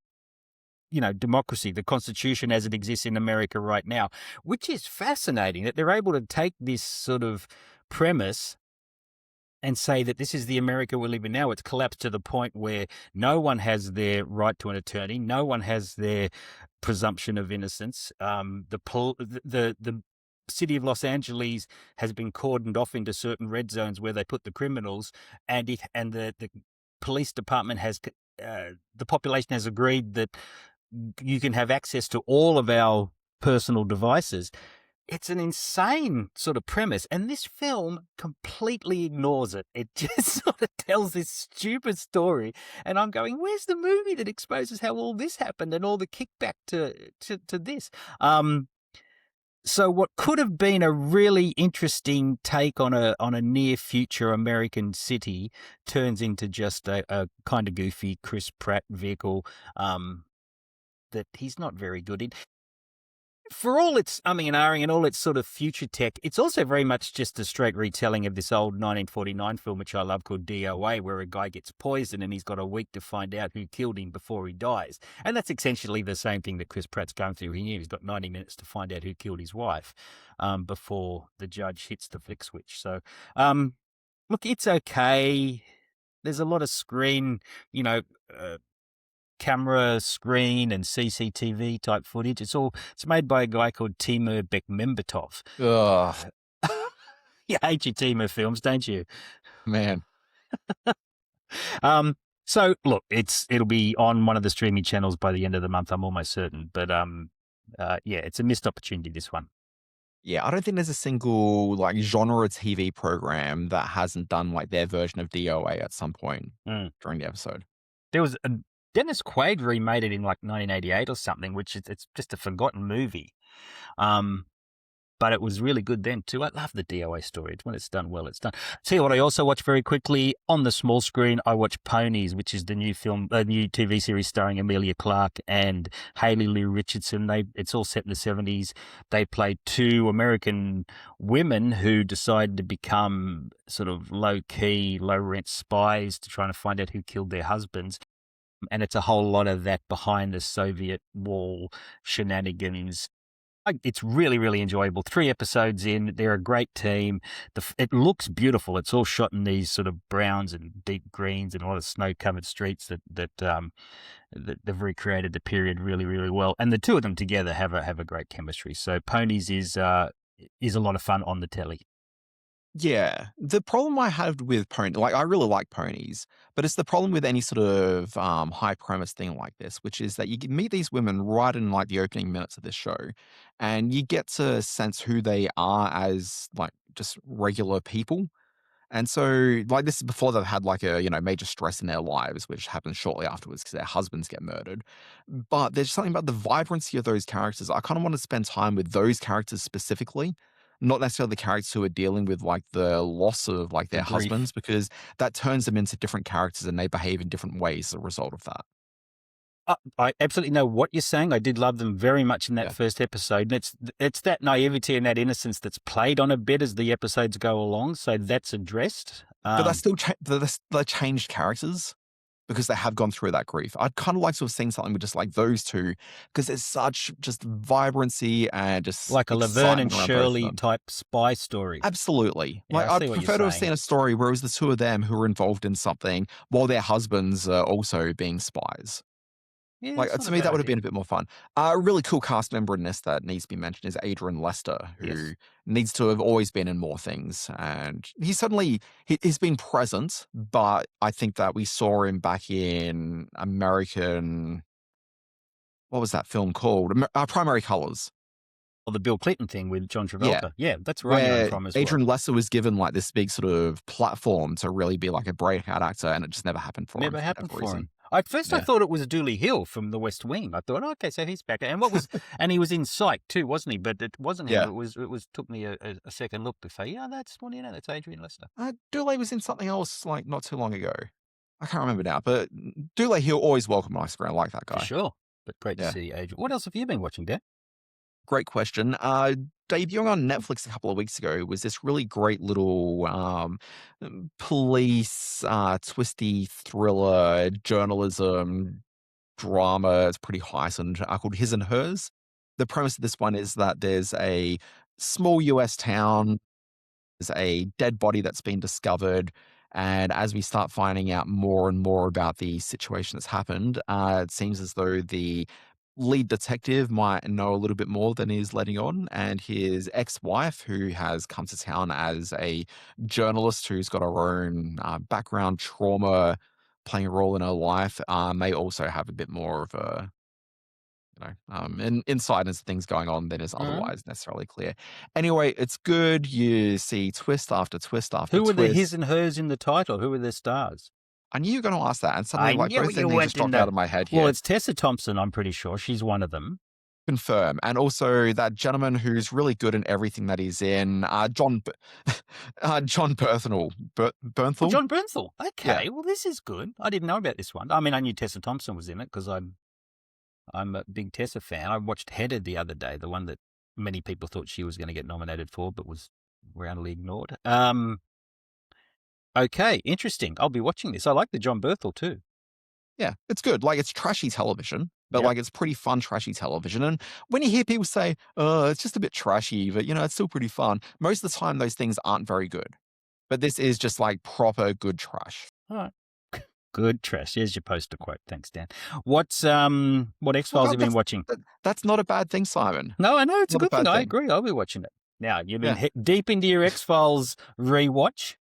democracy, the Constitution as it exists in America right now, which is fascinating that they're able to take this sort of premise and say that this is the America we live in now. It's collapsed to the point where no one has their right to an attorney, no one has their presumption of innocence. The city of Los Angeles has been cordoned off into certain red zones where they put the criminals, and the police department has the population has agreed that you can have access to all of our personal devices. It's an insane sort of premise, and this film completely ignores it. It just sort of tells this stupid story, and I'm going, where's the movie that exposes how all this happened and all the kickback to this? So what could have been a really interesting take on a near future American city turns into just a kind of goofy Chris Pratt vehicle that he's not very good in. For all its umming and ahhing and all its sort of future tech, it's also very much just a straight retelling of this old 1949 film, which I love, called DOA, where a guy gets poisoned and he's got a week to find out who killed him before he dies. And that's essentially the same thing that Chris Pratt's going through. He knew he's got 90 minutes to find out who killed his wife before the judge hits the flick switch. So, look, it's okay. There's a lot of screen, camera, screen, and CCTV type footage. It's made by a guy called Timur Bekmambetov.
Ugh,
You hate your Timur films, don't you?
man.
So look, it'll be on one of the streaming channels by the end of the month, I'm almost certain. But yeah, it's a missed opportunity, this one.
Yeah, I don't think there's a single like genre TV program that hasn't done like their version of DOA at some point during the episode.
There was Dennis Quaid remade it in like 1988 or something, which it's just a forgotten movie. But it was really good then too. I love the DOA story. It's when it's done well, it's done. Tell you what, I also watched very quickly on the small screen. I watched Ponies, which is the new new TV series starring Emilia Clarke and Haley Lou Richardson. It's all set in the 70s. They played two American women who decided to become sort of low-key, low-rent spies to try to find out who killed their husbands. And it's a whole lot of that behind the Soviet wall shenanigans. It's really, really enjoyable. 3 episodes in, they're a great team. It looks beautiful. It's all shot in these sort of browns and deep greens and a lot of snow-covered streets that they've recreated the period really, really well. And the two of them together have a great chemistry. So Ponies is a lot of fun on the telly.
Yeah, the problem I have with Pony, like I really like Ponies, but it's the problem with any sort of high premise thing like this, which is that you meet these women right in like the opening minutes of this show, and you get to sense who they are as like just regular people. And so, like, this is before they've had like a major stress in their lives, which happens shortly afterwards because their husbands get murdered. But there's something about the vibrancy of those characters. I kind of want to spend time with those characters specifically, not necessarily the characters who are dealing with like the loss of like their husbands, because that turns them into different characters and they behave in different ways as a result of that.
I absolutely know what you're saying. I did love them very much in that first episode. And it's that naivety and that innocence that's played on a bit as the episodes go along. So that's addressed.
But they're still they're changed characters because they have gone through that grief. I'd kind of like to have seen something with just like those two, because there's such just vibrancy and just
like a Laverne and Shirley type spy story.
Absolutely.
Yeah,
like I'd prefer to have seen a story where it was the two of them who were involved in something while their husbands are also being spies.
Yeah,
like to me, that would have been a bit more fun. A really cool cast member in this that needs to be mentioned is Adrian Lester, who needs to have always been in more things. And he's been present, but I think that we saw him back in American, what was that film called? Primary Colors.
Or the Bill Clinton thing with John Travolta. Yeah, that's right. From as
Adrian
well.
Lester was given like this big sort of platform to really be like a breakout actor, and it just never happened for him.
Never happened for him. At first, I thought it was Dooley Hill from The West Wing. I thought, okay, so he's back. And and he was in Psych too, wasn't he? But it wasn't him. It took me a second look to say, that's Adrian Lester.
Dooley was in something else like not too long ago. I can't remember now, but Dooley Hill always welcome on my screen. I like that guy.
For sure. But great to see Adrian. What else have you been watching, Dan?
Great question. Debuting on Netflix a couple of weeks ago was this really great little police twisty thriller journalism drama. It's pretty heightened, called His and Hers. The premise of this one is that there's a small US town, there's a dead body that's been discovered. And as we start finding out more and more about the situation that's happened, it seems as though the lead detective might know a little bit more than he's letting on. And his ex wife, who has come to town as a journalist who's got her own background trauma playing a role in her life, may also have a bit more of a insight into things going on than is otherwise necessarily clear. Anyway, it's good. You see twist after twist after
Who were
twist.
the his and hers in the title? Who were the stars?
I knew you were going to ask that, and suddenly,
I knew
both
you
their names just
went
dropped out of my head here.
Well, it's Tessa Thompson, I'm pretty sure. She's one of them.
Confirm. And also that gentleman who's really good in everything that he's in, John Bernthal.
Oh, John Bernthal. Okay,
Yeah.
well, this is good. I didn't know about this one. I mean, I knew Tessa Thompson was in it because I'm a big Tessa fan. I watched Headed the other day, the one that many people thought she was going to get nominated for, but was roundly ignored. Okay, interesting. I'll be watching this. I like the John Bernthal too.
Yeah, it's good. Like, it's trashy television, but
Yep.
like it's pretty fun trashy television. And when you hear people say, "Oh, it's just a bit trashy," but it's still pretty fun. Most of the time, those things aren't very good. But this is just like proper good trash.
All right. Good trash. Here's your poster quote. Thanks, Dan. What X-Files have you been watching?
That's not a bad thing, Simon.
No, I know. It's a
Not a
good thing.
bad
I
thing.
agree. I'll be watching it. Now, you've been
Yeah.
deep into your X-Files rewatch?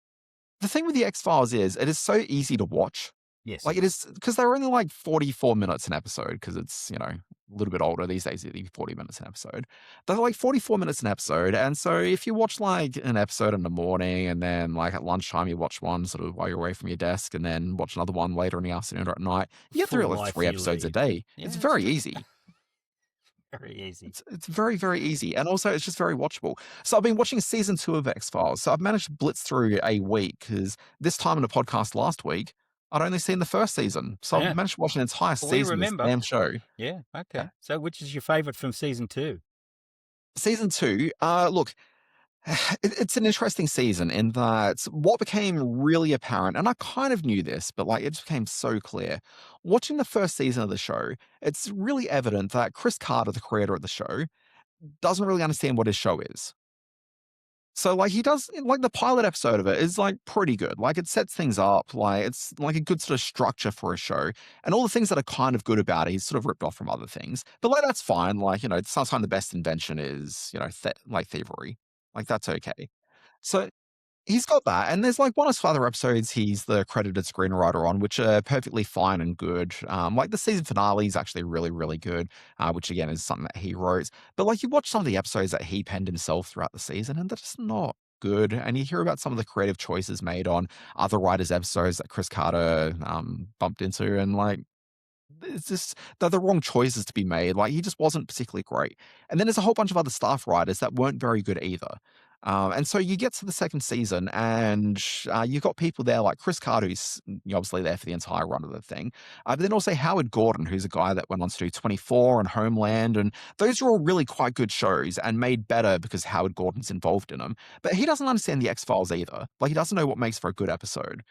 The thing with the X-Files is it is so easy to watch.
Yes.
Like, it is, because they're only like 44 minutes an episode, because it's, a little bit older these days, it'd be 40 minutes an episode. They're like 44 minutes an episode. And so if you watch like an episode in the morning and then like at lunchtime, you watch one sort of while you're away from your desk and then watch another one later in the afternoon or at night, you get through
Full
like
life
3
you
episodes a
lead.
day.
Yeah,
It's
that's
very
right.
easy.
Very easy.
It's very, very easy. And also, it's just very watchable. So I've been watching season 2 of X-Files. So I've managed to blitz through a week because this time in the podcast last week, I'd only seen the first season. So
Yeah.
I've managed to watch an entire
Well, we
season of this
remember.
damn show.
Yeah, okay.
Yeah.
So which is your favourite from season 2?
Season 2, look, it's an interesting season in that what became really apparent, and I kind of knew this, but like it just became so clear. Watching the first season of the show, it's really evident that Chris Carter, the creator of the show, doesn't really understand what his show is. So like he does, like the pilot episode of it is like pretty good. Like it sets things up, like it's like a good sort of structure for a show. And all the things that are kind of good about it, he's sort of ripped off from other things. But like that's fine. Like, sometimes the best invention is, like thievery. Like that's okay. So he's got that. And there's like one or two other episodes he's the credited screenwriter on, which are perfectly fine and good. Like the season finale is actually really, really good, which again is something that he wrote. But like you watch some of the episodes that he penned himself throughout the season, and they're just not good. And you hear about some of the creative choices made on other writers' episodes that Chris Carter bumped into, and like it's just they're the wrong choices to be made. Like he just wasn't particularly great. And then there's a whole bunch of other staff writers that weren't very good either. And so you get to the second season, and you've got people there like Chris Carter, who's obviously there for the entire run of the thing. But then also Howard Gordon, who's a guy that went on to do 24 and Homeland. And those are all really quite good shows and made better because Howard Gordon's involved in them. But he doesn't understand the X-Files either. Like he doesn't know what makes for a good episode.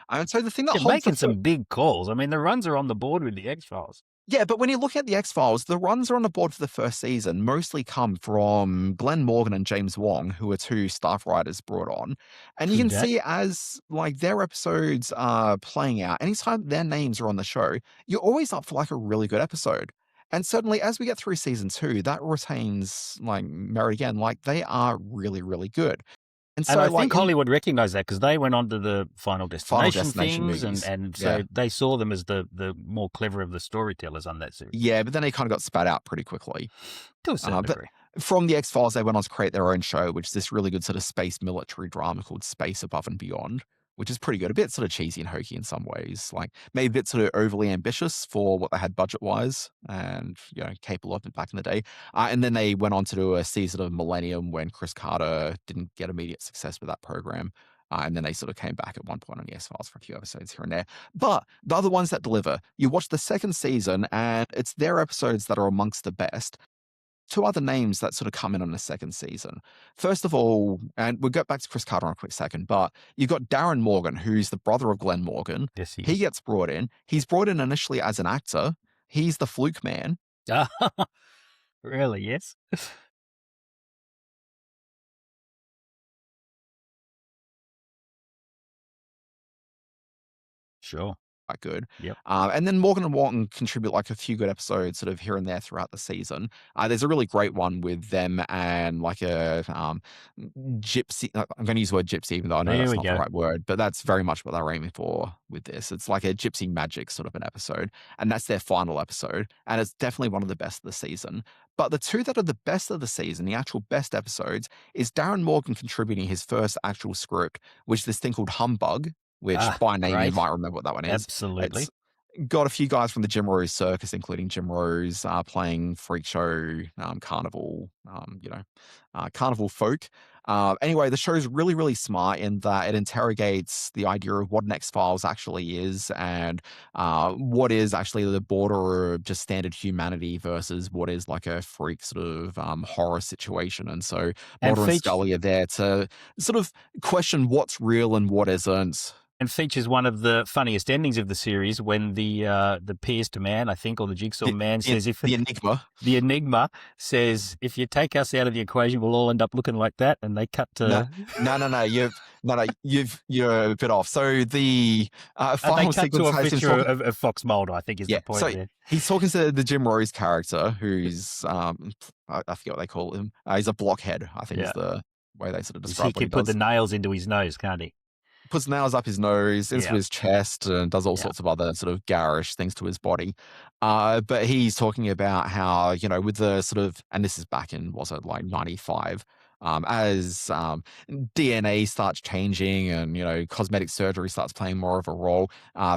And so the thing that
You're
holds
making
the
some big calls. I mean, the runs are on the board with the X-Files.
Yeah, but when you look at the X-Files, the runs are on the board for the first season mostly come from Glenn Morgan and James Wong, who are two staff writers brought on. And you
True
can
that.
see as like their episodes are playing out, anytime their names are on the show, you're always up for like a really good episode. And certainly as we get through season 2, that retains like merit again. Like they are really, really good. And so
And I
like
think Hollywood recognised that because they went on to the Final Destination,
Destination
things,
movies.
and so
Yeah.
they saw them as the more clever of the storytellers on that series.
Yeah, but then they kind of got spat out pretty quickly.
To a certain
But
degree.
from the X-Files, they went on to create their own show, which is this really good sort of space military drama called Space Above and Beyond, which is pretty good. A bit sort of cheesy and hokey in some ways, like maybe a bit sort of overly ambitious for what they had budget-wise and, capable of it back in the day. And then they went on to do a season of Millennium when Chris Carter didn't get immediate success with that program. And then they sort of came back at one point on the X-Files for a few episodes here and there. But the other ones that deliver, you watch the second season and it's their episodes that are amongst the best. two other names that sort of come in on the second season. First of all, and we'll get back to Chris Carter in a quick second, but you've got Darren Morgan, who's the brother of Glenn Morgan.
Yes, he
He
is.
gets brought in. He's brought in initially as an actor. He's the Fluke Man.
Really? Yes. Sure.
Quite good.
Yep.
And then Morgan and Walton contribute like a few good episodes sort of here and there throughout the season. There's a really great one with them and like a gypsy. I'm going to use the word gypsy, even though I know
There
that's
we
not
go.
the right word, but that's very much what they're aiming for with this. It's like a gypsy magic sort of an episode, and that's their final episode. And it's definitely one of the best of the season. But the two that are the best of the season, the actual best episodes, is Darren Morgan contributing his first actual script, which is this thing called Humbug, which by name you might remember what that one is.
Absolutely.
It's got a few guys from the Jim Rose circus, including Jim Rose, playing freak show, carnival, carnival folk. Anyway, the show's really, really smart in that it interrogates the idea of what an X-Files actually is and what is actually the border of just standard humanity versus what is like a freak sort of horror situation. And so Mulder and Scully are there to sort of question what's real and what isn't.
And features one of the funniest endings of the series when the pierced man, I think, or the jigsaw man says, "If
the
Enigma says, if you take us out of the equation, we'll all end up looking like that." And they cut to
you're a bit off. So the final
cut to a picture of Fox Mulder, I think, is the point there.
He's talking to the Jim Rose character, who's I forget what they call him. He's a blockhead, I think is the way they sort of describe.
He can put the nails into his nose, can't he?
Puts nails up his nose, into his chest, and does all sorts of other sort of garish things to his body. But he's talking about how, with the sort of, and this is back in, was it like 95, as DNA starts changing and, cosmetic surgery starts playing more of a role,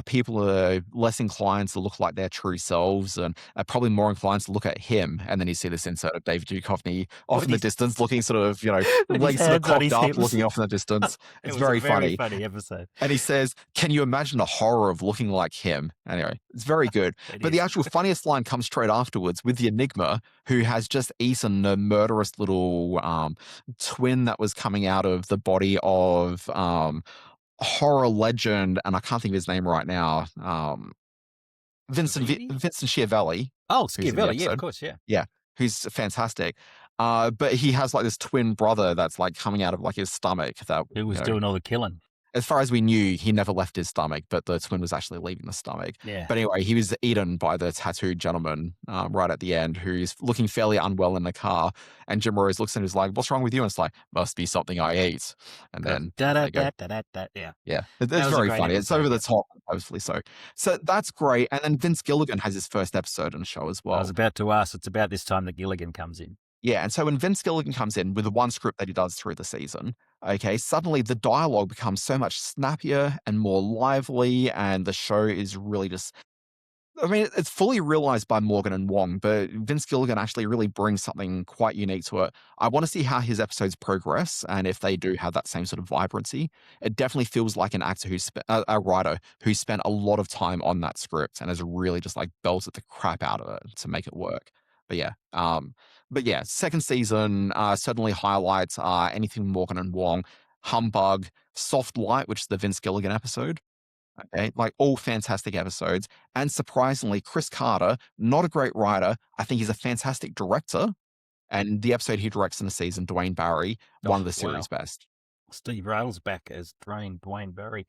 people are less inclined to look like their true selves and are probably more inclined to look at him. And then you see this insert of David Duchovny off in the distance, looking sort of, legs sort of cocked up, looking off in the distance. It's very funny.
Funny episode.
And he says, "Can you imagine the horror of looking like him?" Anyway, it's very good. But the actual funniest line comes straight afterwards with the Enigma, who has just eaten a murderous little twin that was coming out of the body of horror legend, and I can't think of his name right now. Vincent Schiavelli.
Oh, Schiavelli, yeah, of course, yeah.
Yeah, who's fantastic. But he has like this twin brother that's like coming out of like his stomach that
who was doing all the killing.
As far as we knew, he never left his stomach, but the twin was actually leaving the stomach.
Yeah.
But anyway, he was eaten by the tattooed gentleman right at the end, who's looking fairly unwell in the car. And Jim Rose looks at him and is like, "What's wrong with you?" And it's like, "Must be something I ate." And then yeah, it's very funny. It's over the top, obviously. So that's great. And then Vince Gilligan has his first episode on the show as well.
I was about to ask. It's about this time that Gilligan comes in.
Yeah, and so when Vince Gilligan comes in with the one script that he does through the season, okay, suddenly the dialogue becomes so much snappier and more lively, and the show is really just... I mean, it's fully realized by Morgan and Wong, but Vince Gilligan actually really brings something quite unique to it. I want to see how his episodes progress, and if they do have that same sort of vibrancy. It definitely feels like an actor a writer who spent a lot of time on that script and has really just like belted the crap out of it to make it work. But yeah, second season certainly highlights anything Morgan and Wong, Humbug, Soft Light, which is the Vince Gilligan episode. Okay, like all fantastic episodes. And surprisingly, Chris Carter, not a great writer. I think he's a fantastic director. And the episode he directs in the season, Dwayne Barry, one of the series' best.
Steve Railsback as Dwayne Barry.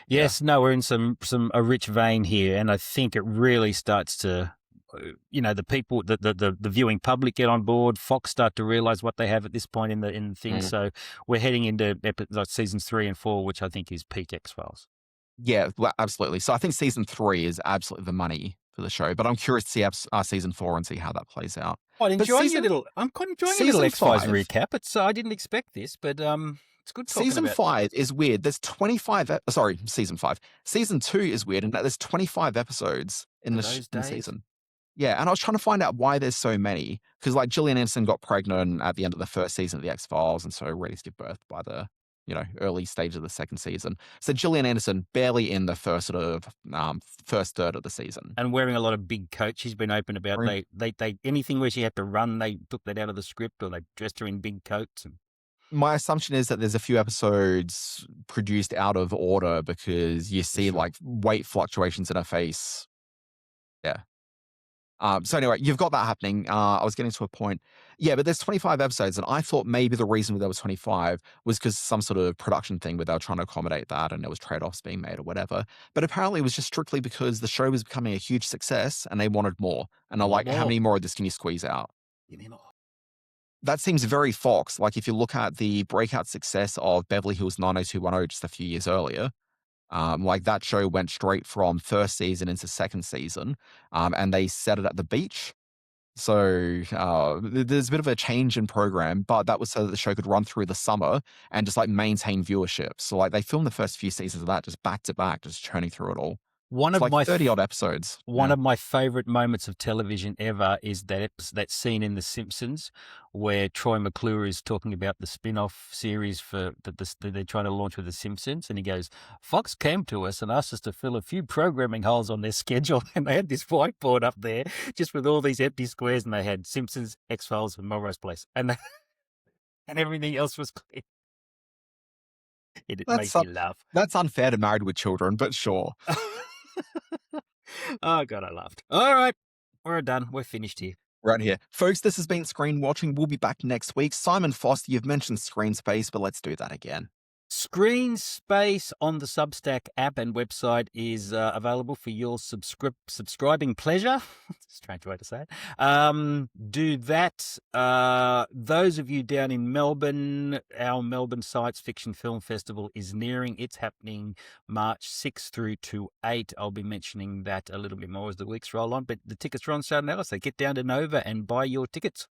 Yes, no, we're in a rich vein here, and I think it really starts to... the people, the viewing public get on board. Fox start to realize what they have at this point in the thing. So we're heading into seasons 3 and 4, which I think is peak X-Files.
Yeah, absolutely. So I think season 3 is absolutely the money for the show, but I'm curious to see season 4 and see how that plays out.
I'm quite enjoying a little X-Files recap. I didn't expect this, but it's good talking
Season 5 is weird. There's 25. Season 5. Season 2 is weird in that there's 25 episodes in the season. Yeah, and I was trying to find out why there's so many, because like Gillian Anderson got pregnant at the end of the first season of the X-Files, and so ready to give birth by the early stage of the second season. So Gillian Anderson barely in the first third of the season.
And wearing a lot of big coats. She's been open about
Right.
they anything where she had to run, they took that out of the script, or they dressed her in big coats. And
My assumption is that there's a few episodes produced out of order because you see like weight fluctuations in her face. Yeah. So anyway, you've got that happening. I was getting to a point. Yeah, but there's 25 episodes, and I thought maybe the reason there was 25 was because some sort of production thing where they were trying to accommodate that and there was trade-offs being made or whatever. But apparently it was just strictly because the show was becoming a huge success and they wanted more. And they're like, how many more of this can you squeeze out?
give me more.
That seems very Fox. Like if you look at the breakout success of Beverly Hills 90210 just a few years earlier, like that show went straight from first season into second season, and they set it at the beach. So there's a bit of a change in program, but that was so that the show could run through the summer and just like maintain viewership. So like they filmed the first few seasons of that just back to back, just churning through it all.
One
It's
of
like
my
30 odd episodes.
One of my favorite moments of television ever is that scene in The Simpsons where Troy McClure is talking about the spin-off series that they're trying to launch with The Simpsons, and he goes, "Fox came to us and asked us to fill a few programming holes on their schedule," and they had this whiteboard up there just with all these empty squares, and they had Simpsons, X-Files, and Melrose Place, and everything else was clear. It makes me laugh.
That's unfair to Married with Children, but sure.
Oh, God, I laughed. All right. We're done. We're finished here.
Right here. Folks, this has been Screen Watching. We'll be back next week. Simon Foster, you've mentioned Screen Space, but let's do that again.
Screen Space on the Substack app and website is available for your subscribing pleasure. Strange way to say it. Do that. Those of you down in Melbourne, our Melbourne Science Fiction Film Festival is nearing. It's happening March 6 through to 8. I'll be mentioning that a little bit more as the weeks roll on, but the tickets are on sale now, so get down to Nova and buy your tickets.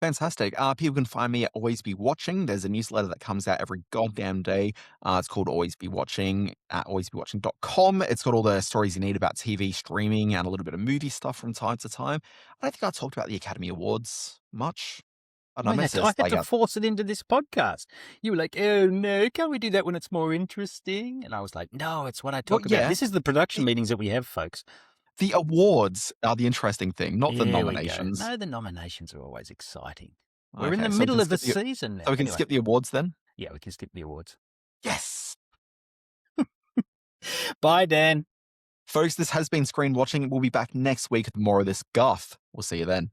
Fantastic. People can find me at Always Be Watching. There's a newsletter that comes out every goddamn day. It's called Always Be Watching at alwaysbewatching.com. It's got all the stories you need about TV streaming and a little bit of movie stuff from time to time. I don't think I talked about the Academy Awards much.
I had to force it into this podcast. You were like, "Oh no, can't we do that when it's more interesting?" And I was like, "No, it's what I talk about." This is the production meetings that we have, folks.
The awards are the interesting thing, not the nominations.
No, the nominations are always exciting. We're in the middle of the season now.
So we can skip the awards then?
Yeah, we can skip the awards.
Yes.
Bye, Dan.
Folks, this has been Screen Watching. We'll be back next week with more of this guff. We'll see you then.